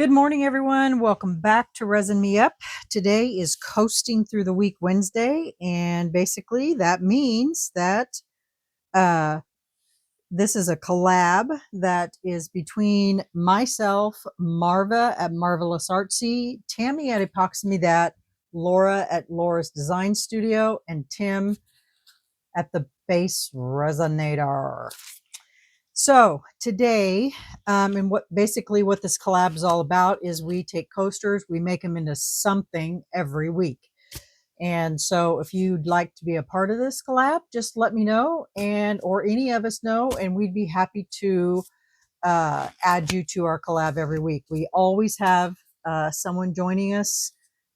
Good morning, everyone. Welcome back to Resin Me Up. Today is Coasting Through the Week Wednesday, and basically that means that this is a collab that is between myself, Marva at Marvelous Artsy, Tammy at Epoxy Me That, Laura at Laura's Design Studio, and Tim at the Base Resonator. So today, and what this collab is all about is we take coasters, we make them into something every week. And so if you'd like to be a part of this collab, just let me know, or any of us know, and we'd be happy to add you to our collab every week. We always have someone joining us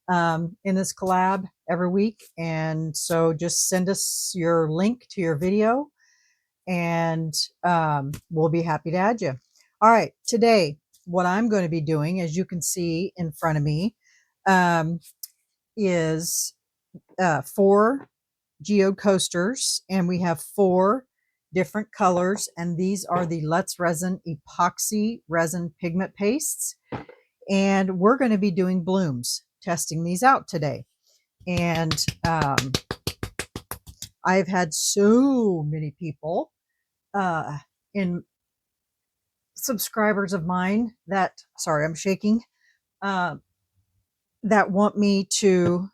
in this collab every week. And so just send us your link to your video and we'll be happy to add you. All right, today, what I'm going to be doing, as you can see in front of me, is 4 geode coasters, and we have 4 different colors, and these are the Let's Resin epoxy resin pigment pastes, and we're going to be doing blooms, testing these out today. And I've had so many people in subscribers of mine that, sorry, I'm shaking, that want me to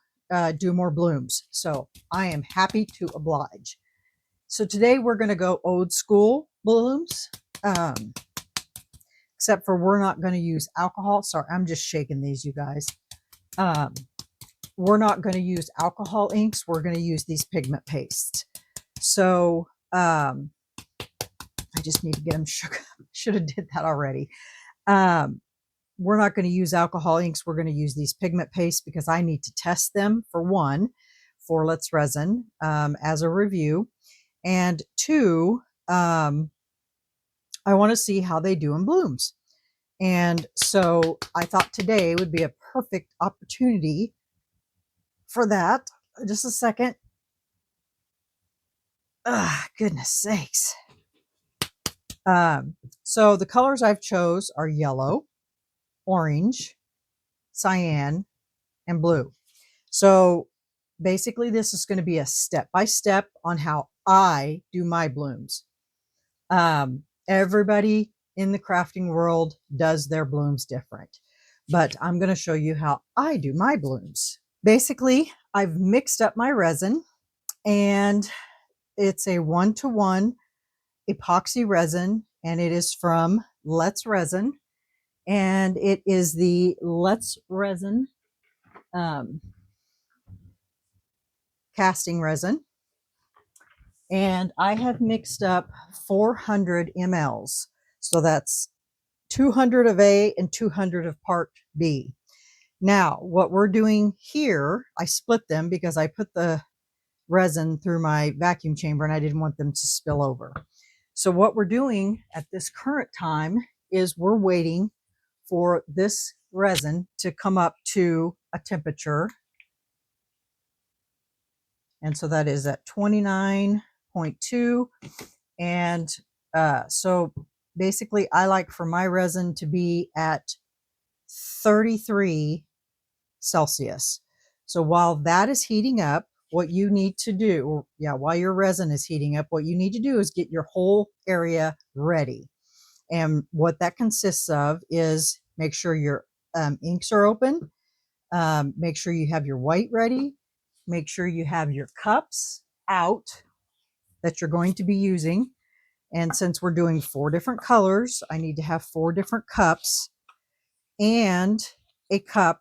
do more blooms. So I am happy to oblige. So today we're going to go old school blooms, except for we're not going to use alcohol. Sorry, I'm just shaking these, you guys. We're not going to use alcohol inks. We're going to use these pigment pastes. So I just need to get them shook. Should have did that already. We're not going to use alcohol inks. We're going to use these pigment pastes because I need to test them, for one, for Let's Resin as a review. And 2, I want to see how they do in blooms. And so I thought today would be a perfect opportunity for that. Just a second. Goodness sakes. So the colors I've chose are yellow, orange, cyan, and blue. So basically this is going to be a step-by-step on how I do my blooms. Everybody in the crafting world does their blooms different, but I'm going to show you how I do my blooms. Basically, I've mixed up my resin, and it's a 1-to-1 epoxy resin, and it is from Let's Resin, and it is the Let's Resin casting resin. And I have mixed up 400 mLs. So that's 200 of A and 200 of part B. Now, what we're doing here, I split them because I put the resin through my vacuum chamber and I didn't want them to spill over. So what we're doing at this current time is we're waiting for this resin to come up to a temperature. And so that is at 29.2. And so basically I like for my resin to be at 33 Celsius. So while that is heating up, what you need to do, while your resin is heating up, what you need to do is get your whole area ready. And what that consists of is make sure your inks are open, make sure you have your white ready, make sure you have your cups out that you're going to be using. And since we're doing 4 different colors, I need to have 4 different cups and a cup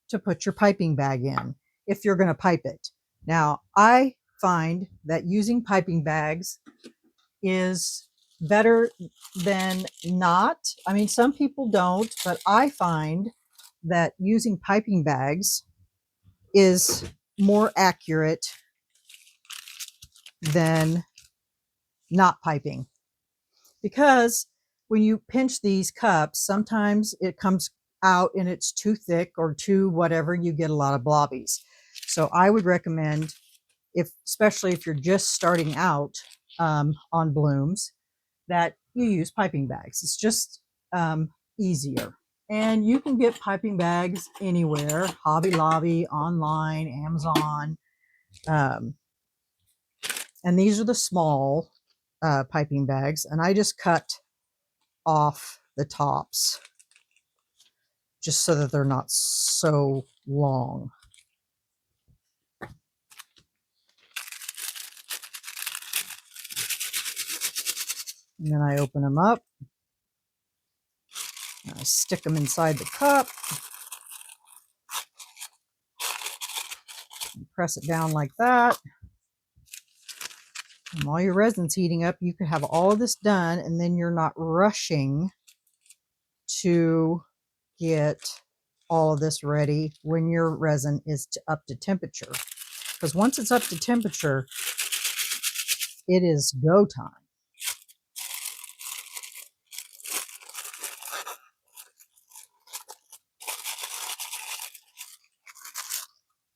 to put your piping bag in if you're going to pipe it. Now, I find that using piping bags is better than not. I mean, some people don't, but I find that using piping bags is more accurate than not piping. Because when you pinch these cups, sometimes it comes out and it's too thick or too whatever, you get a lot of blobbies. So I would recommend, especially if you're just starting out on blooms, that you use piping bags. It's just easier. And you can get piping bags anywhere, Hobby Lobby, online, Amazon. And these are the small piping bags. And I just cut off the tops just so that they're not so long. And then I open them up. And I stick them inside the cup. And press it down like that. And while your resin's heating up, you could have all of this done, and then you're not rushing to get all of this ready when your resin is up to temperature. Because once it's up to temperature, it is go time.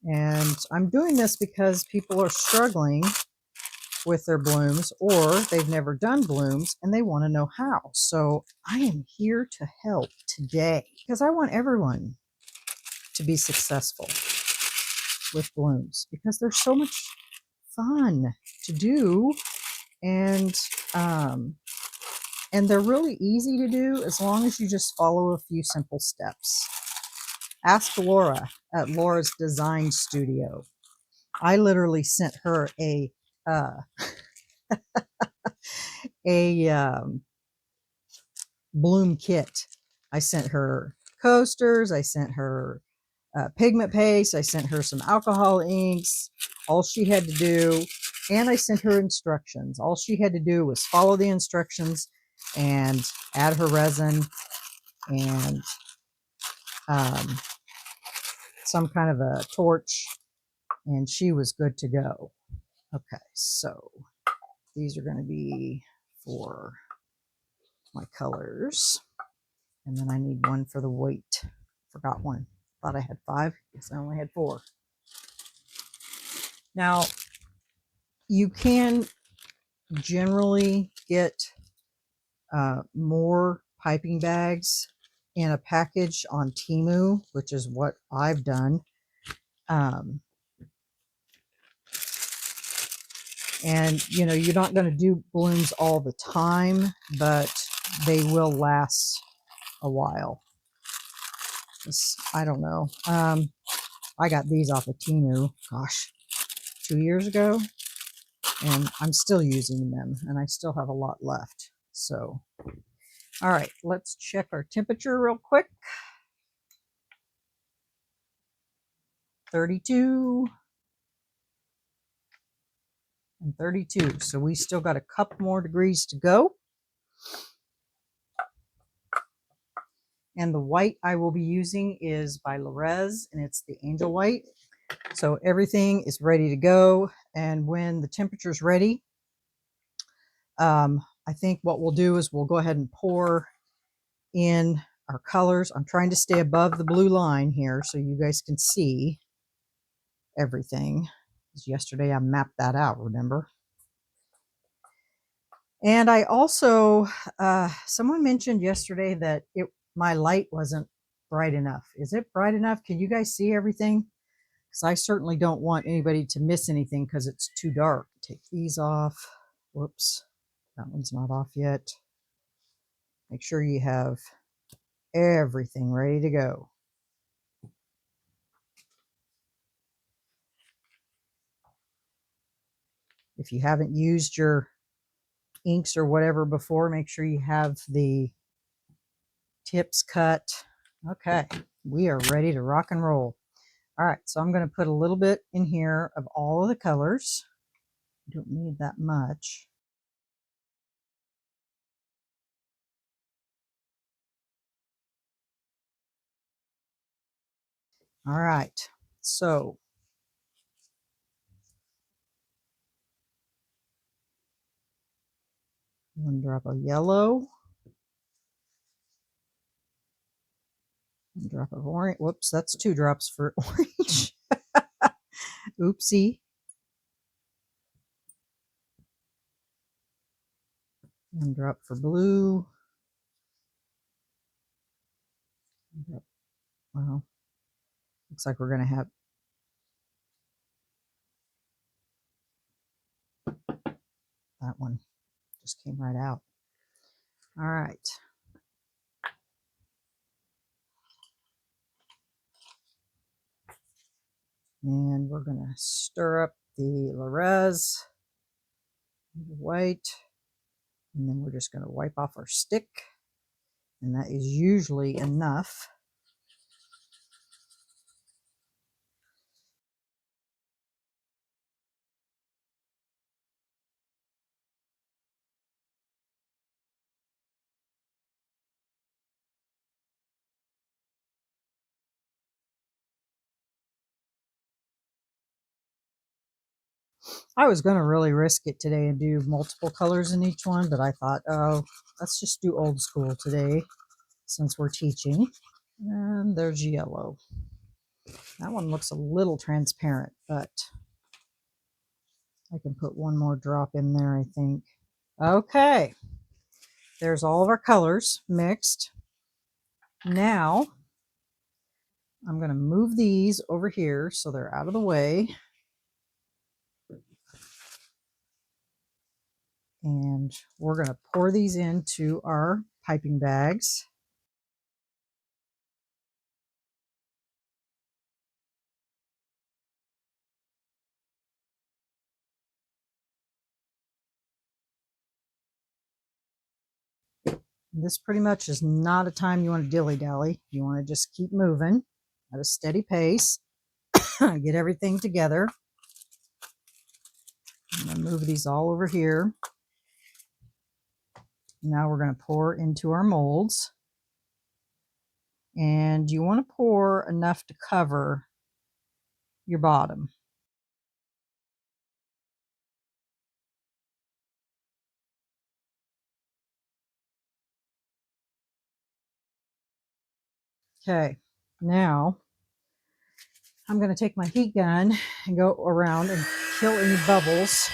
And I'm doing this because people are struggling with their blooms, or they've never done blooms and they want to know how. So I am here to help today because I want everyone to be successful with blooms because they're so much fun to do, and they're really easy to do as long as you just follow a few simple steps. Ask Laura at Laura's Design Studio. I literally sent her a bloom kit. I sent her coasters. I sent her pigment paste. I sent her some alcohol inks. All she had to do, and I sent her instructions. All she had to do was follow the instructions and add her resin and some kind of a torch, and she was good to go. Okay, so these are going to be for my colors. And then I need one for the weight. Forgot one. Thought I had 5. Guess I only had 4. Now, you can generally get more piping bags in a package on Temu, which is what I've done. And, you know, you're not going to do blooms all the time, but they will last a while. I don't know. I got these off of Temu, gosh, 2 years ago, and I'm still using them, and I still have a lot left. So, all right, let's check our temperature real quick. 32 and 32. So we still got a couple more degrees to go. And the white I will be using is by Resin, and it's the Angel White. So everything is ready to go. And when the temperature is ready, I think what we'll do is we'll go ahead and pour in our colors. I'm trying to stay above the blue line here so you guys can see everything. Because yesterday I mapped that out, remember? And I also, someone mentioned yesterday that my light wasn't bright enough. Is it bright enough? Can you guys see everything? Because I certainly don't want anybody to miss anything because it's too dark. Take these off. Whoops, that one's not off yet. Make sure you have everything ready to go. If you haven't used your inks or whatever before, make sure you have the tips cut. Okay, we are ready to rock and roll. All right, so I'm going to put a little bit in here of all of the colors. I don't need that much. All right, so one drop of yellow, one drop of orange. Whoops, that's 2 drops for orange. Oopsie. One drop for blue. Well, looks like we're going to have that one just came right out. All right. And we're going to stir up the Resin white, and then we're just going to wipe off our stick, and that is usually enough. I was going to really risk it today and do multiple colors in each one, but I thought, oh, let's just do old school today since we're teaching. And there's yellow. That one looks a little transparent, but I can put one more drop in there, I think. Okay, there's all of our colors mixed. Now I'm going to move these over here so they're out of the way. And we're going to pour these into our piping bags. This pretty much is not a time you want to dilly-dally. You want to just keep moving at a steady pace. Get everything together. I'm going to move these all over here. Now we're going to pour into our molds. And you want to pour enough to cover your bottom. Okay, now I'm going to take my heat gun and go around and kill any bubbles.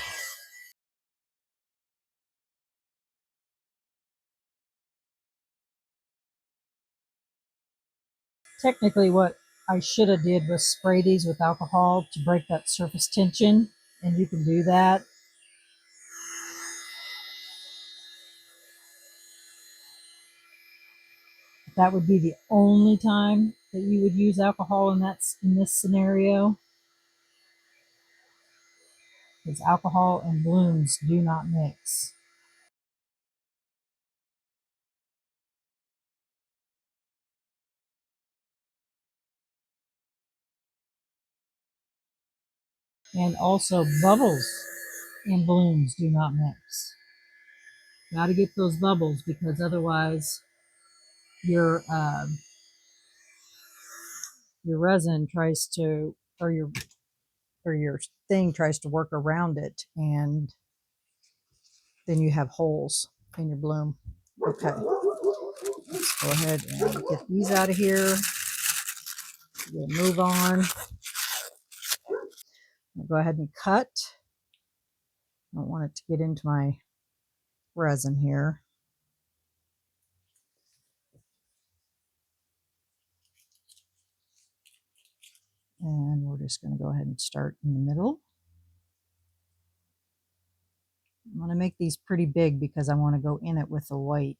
Technically what I should have did was spray these with alcohol to break that surface tension, and you can do that. That would be the only time that you would use alcohol in this scenario, because alcohol and blooms do not mix. And also bubbles and blooms do not mix. Got to get those bubbles, because otherwise your resin tries to, or your thing tries to work around it, and then you have holes in your bloom. Okay, let's go ahead and get these out of here. We'll move on. I'll go ahead and cut. I don't want it to get into my resin here. And we're just going to go ahead and start in the middle. I'm going to make these pretty big because I want to go in it with the white.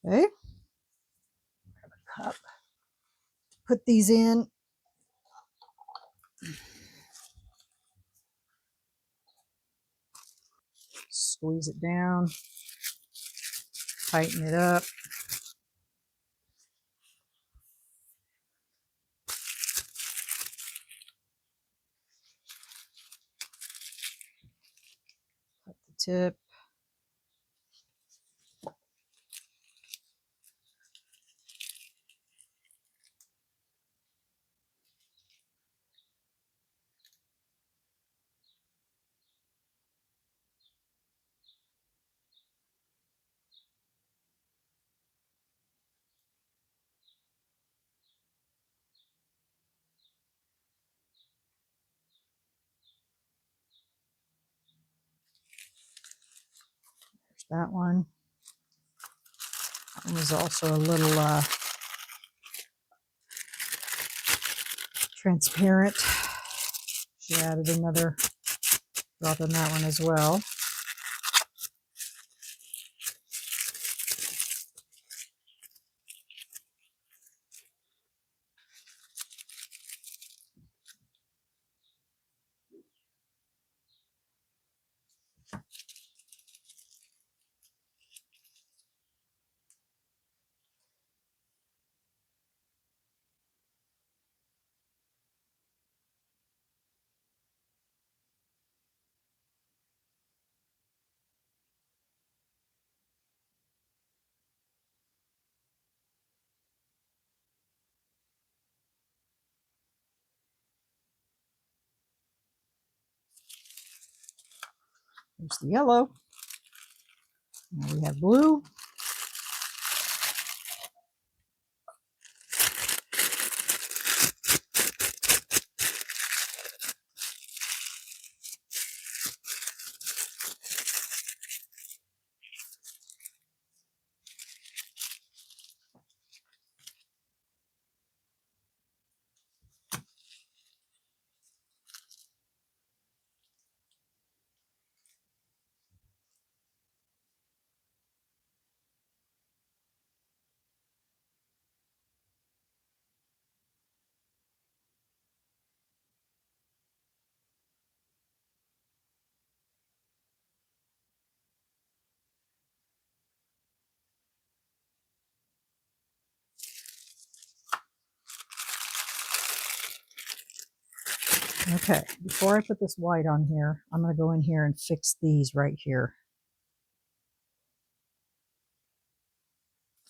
Okay. Grab a cup. Put these in. Squeeze it down. Tighten it up. Cut the tip. that one. That one was also a little transparent. She added another drop in that one as well. There's the yellow. Now we have blue. Okay, before I put this white on here, I'm going to go in here and fix these right here,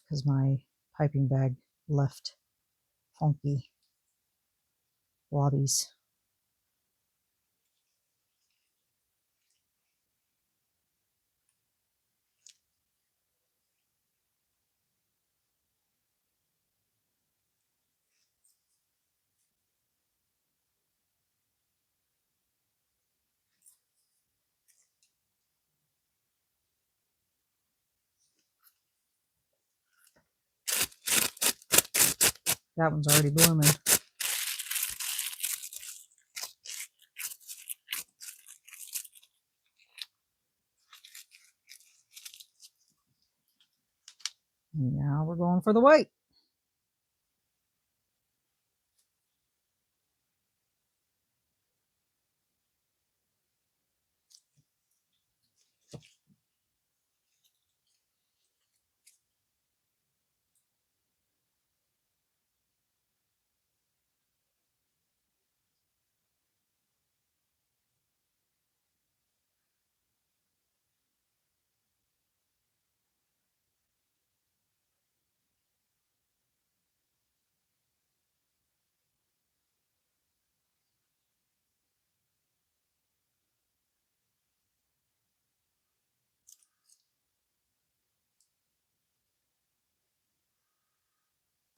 because my piping bag left funky blobbies. That one's already blooming. Now we're going for the white.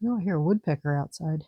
Oh, I hear a woodpecker outside.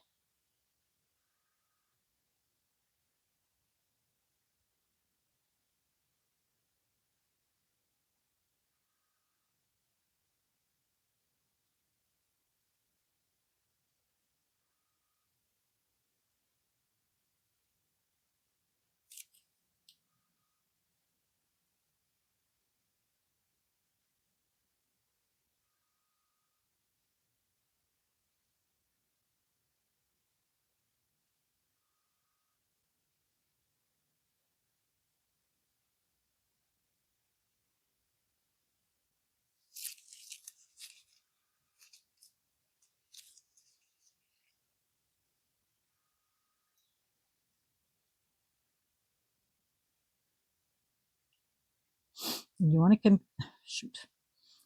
You want to shoot.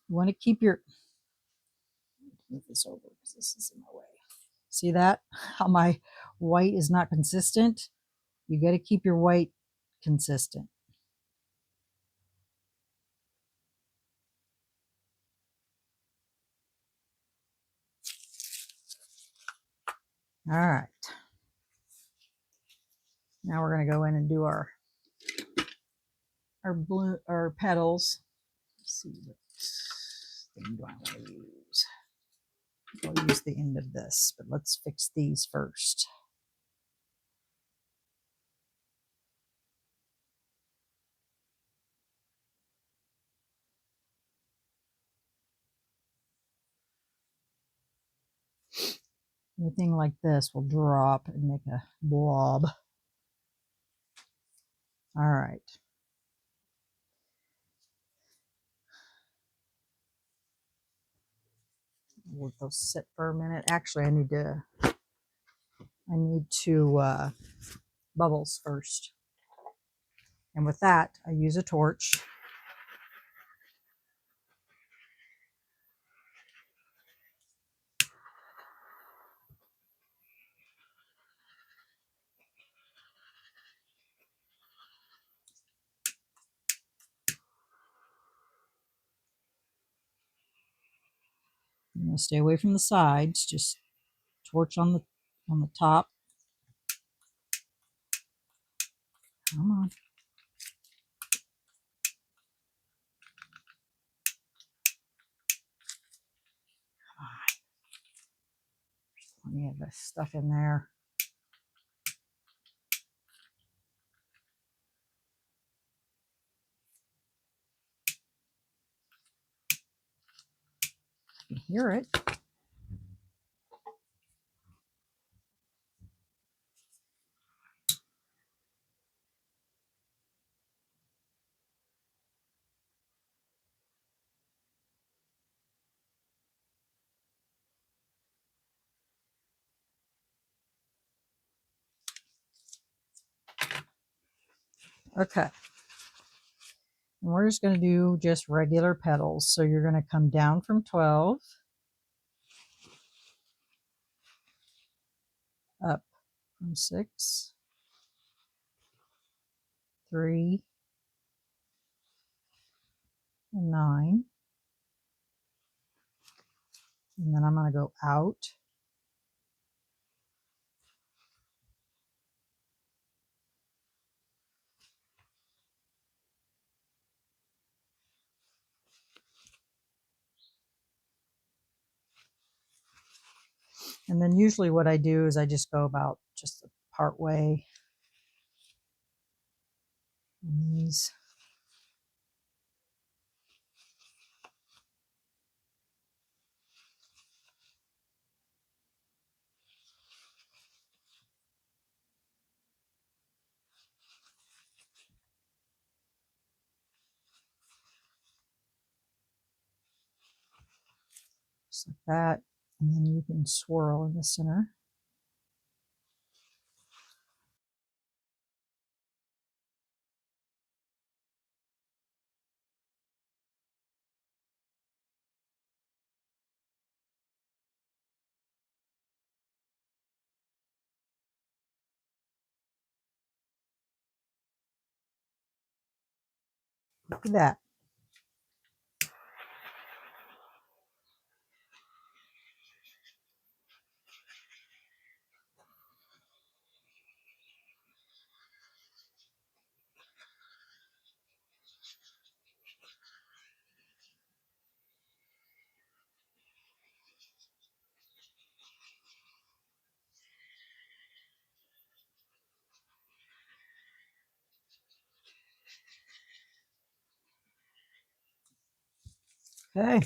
You want to keep your, move this over because this is in my way. See that? How my white is not consistent? You got to keep your white consistent. All right. Now we're going to go in and do our blue, our petals. Let's see what thing do I want to use? I'll use the end of this, but let's fix these first. Anything like this will drop and make a blob. All right. Let those sit for a minute. Actually, I need to bubbles first. And with that, I use a torch. I'm going to stay away from the sides, just torch on the top. Come on. There's plenty of this stuff in there. You can hear it. Okay. And we're just going to do just regular petals. So you're going to come down from 12, up from 6, 3, and 9. And then I'm going to go out. And then usually what I do is I just go about just the part way. And these. Just like that. And then you can swirl in the center. Look at that. Okay.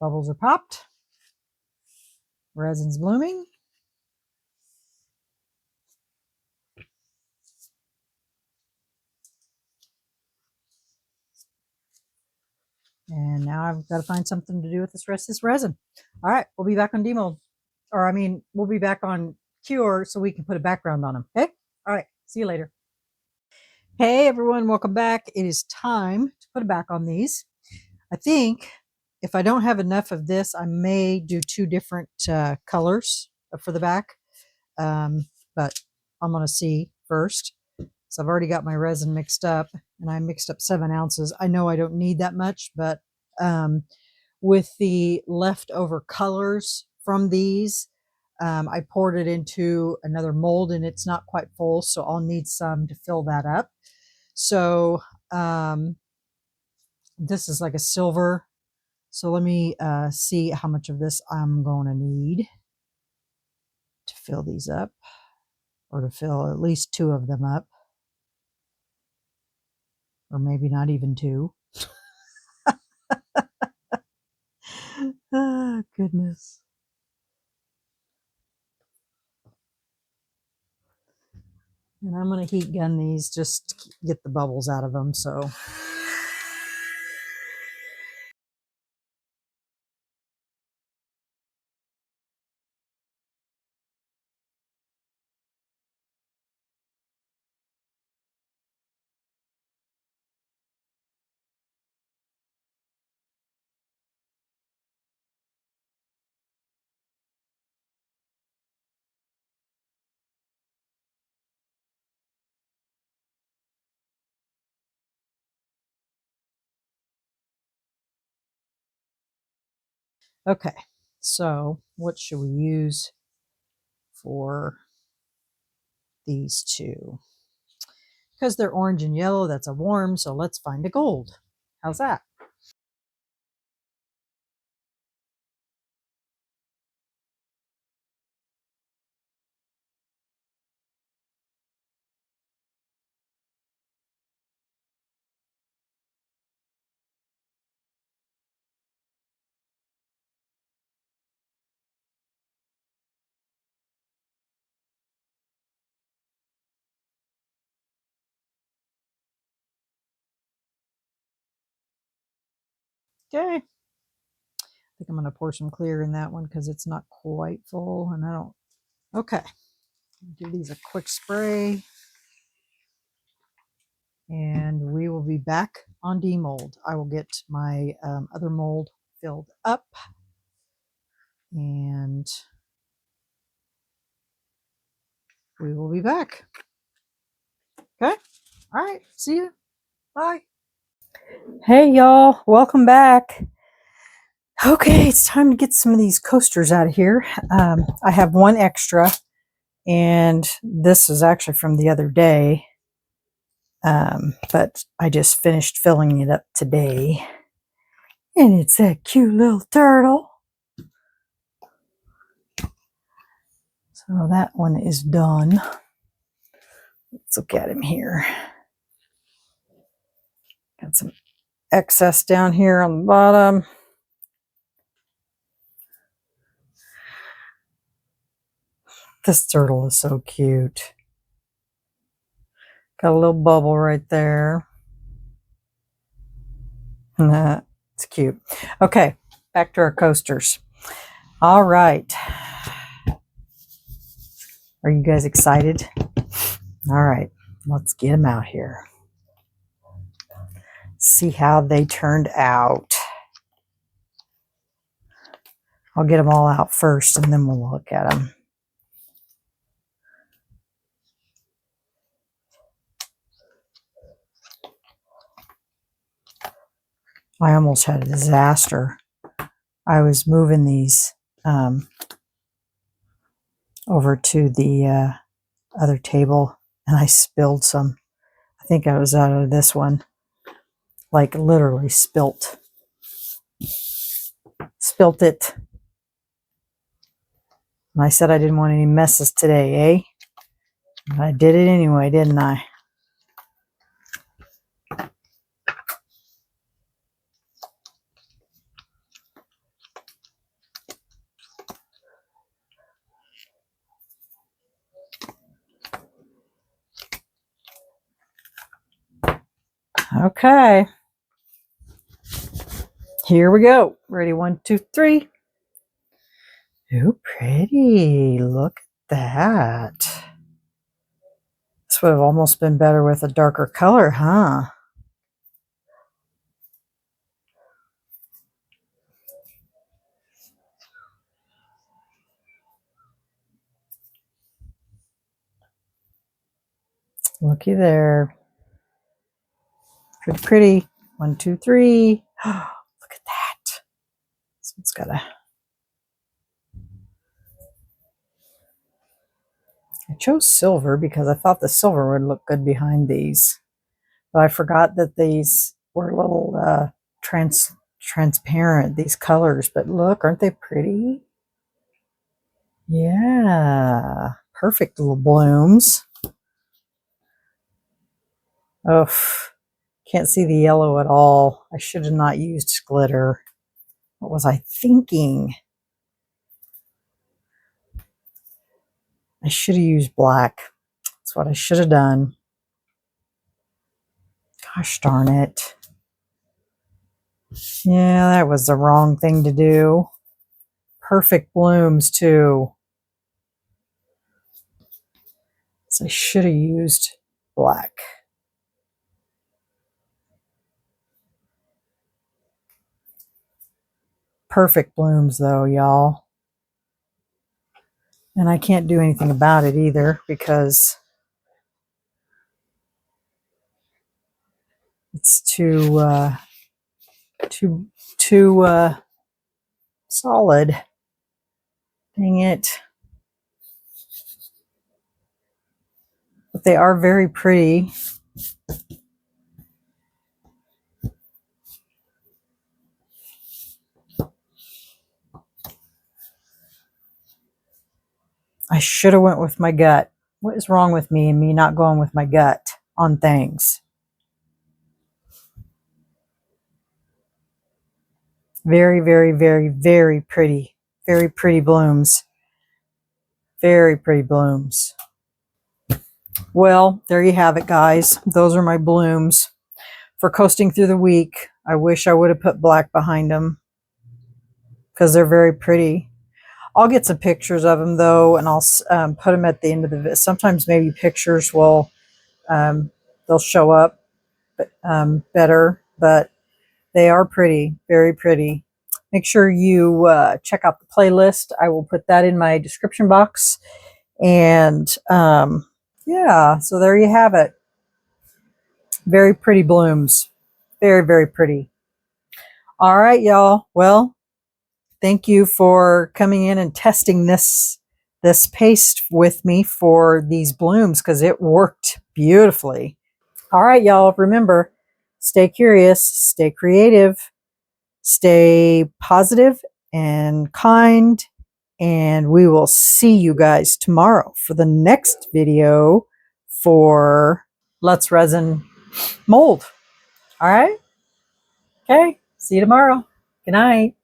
Bubbles are popped. Resin's blooming. And now I've got to find something to do with this rest of this resin. All right, we'll be back on demold. Or I mean, we'll be back on cure so we can put a background on them. Okay? All right, see you later. Hey everyone, welcome back. It is time to put a back on these. I think if I don't have enough of this, I may do 2 different colors for the back. But I'm going to see first. So I've already got my resin mixed up, and I mixed up 7 ounces. I know I don't need that much, but with the leftover colors from these, I poured it into another mold and it's not quite full, so I'll need some to fill that up. So This is like a silver. So let me see how much of this I'm going to need to fill these up, or to fill at least 2 of them up, or maybe not even 2. Ah, goodness. And I'm going to heat gun these just to get the bubbles out of them. So okay, so what should we use for these 2? Because they're orange and yellow, that's a warm, so let's find a gold. How's that? Okay. I think I'm going to pour some clear in that one because it's not quite full, and I don't. Okay. Give these a quick spray, and we will be back on demold. I will get my other mold filled up, and we will be back. Okay. All right. See you. Bye. Hey, y'all. Welcome back. Okay, it's time to get some of these coasters out of here. I have one extra, and this is actually from the other day, but I just finished filling it up today. And it's that cute little turtle. So that one is done. Let's look at him here. Got some excess down here on the bottom. This turtle is so cute. Got a little bubble right there. It's cute. Okay, back to our coasters. All right. Are you guys excited? All right, let's get them out here. See how they turned out. I'll get them all out first, and then we'll look at them. I almost had a disaster. I was moving these over to the other table, and I spilled some. I think I was out of this one. Like literally spilt it. And I said I didn't want any messes today, eh? But I did it anyway, didn't I? Okay. Here we go. Ready? 1, 2, 3. Oh, pretty. Look at that. This would have almost been better with a darker color, huh? Looky there. Pretty pretty. 1, 2, 3. Look at that. This one's got a... I chose silver because I thought the silver would look good behind these. But I forgot that these were little transparent, these colors, but look, aren't they pretty? Yeah, perfect little blooms. Oh, can't see the yellow at all. I should have not used glitter. What was I thinking? I should have used black. That's what I should have done. Gosh darn it. Yeah, that was the wrong thing to do. Perfect blooms too. So I should have used black. Perfect blooms though, y'all. And I can't do anything about it either because it's too solid. Dang it. But they are very pretty. I should have went with my gut. What is wrong with me and me not going with my gut on things? Very, very, very, very pretty. Very pretty blooms. Very pretty blooms. Well, there you have it, guys. Those are my blooms for coasting through the week. I wish I would have put black behind them because they're very pretty. I'll get some pictures of them though, and I'll put them at the end of the video. Sometimes maybe pictures will, they'll show up better, but they are pretty, very pretty. Make sure you check out the playlist. I will put that in my description box. And yeah, so there you have it. Very pretty blooms. Very, very pretty. All right, y'all. Well, thank you for coming in and testing this paste with me for these blooms because it worked beautifully. All right, y'all. Remember, stay curious, stay creative, stay positive and kind, and we will see you guys tomorrow for the next video for Let's Resin Mold. All right? Okay. See you tomorrow. Good night.